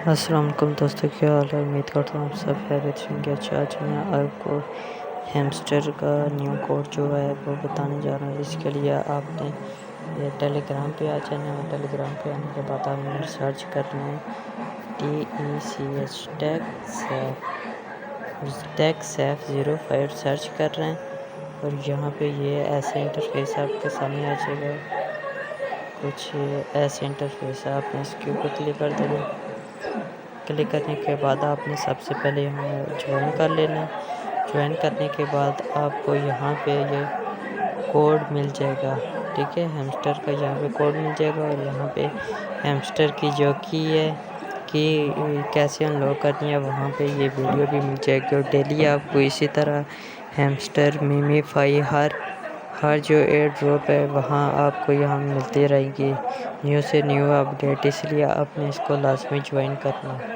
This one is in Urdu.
السلام علیکم دوستوں، کیا حال ہے؟ امید کرتا ہوں آپ سب خیریت سے ہوں گے۔ آج میں آپ کو ہیمسٹر کا نیو کوڈ جو ہے وہ بتانے جا رہا ہوں۔ اس کے لیے آپ نے یہ ٹیلی گرام پہ آ جانا ہے۔ ٹیلی گرام پہ آنے کے بعد آپ نے سرچ کرنا ہے TECH ٹیک سیف 05 سرچ کر رہے ہیں، اور یہاں پہ یہ ایسے انٹرفیس آپ کے سامنے آ جائے گا۔ کچھ ایسے انٹرفیس آپ نے اس کے اوپر کلک کر دینا۔ کلک کرنے کے بعد آپ نے سب سے پہلے یہاں جوائن کر لینا ہے۔ جوائن کرنے کے بعد آپ کو یہاں پہ یہ کوڈ مل جائے گا، ٹھیک ہے، ہیمسٹر کا یہاں پہ کوڈ مل جائے گا، اور یہاں پہ ہیمسٹر کی جو کی ہے کہ کیسے انلاک کرنی ہے وہاں پہ یہ ویڈیو بھی مل جائے گی۔ اور ڈیلی آپ کو اسی طرح ہیمسٹر میمیفائی ہر جو ایئر ڈراپ ہے وہاں آپ کو یہاں ملتی رہے گی نیو سے نیو اپڈیٹ، اس لیے آپ نے اس کو لازمی جوائن کرنا ہے۔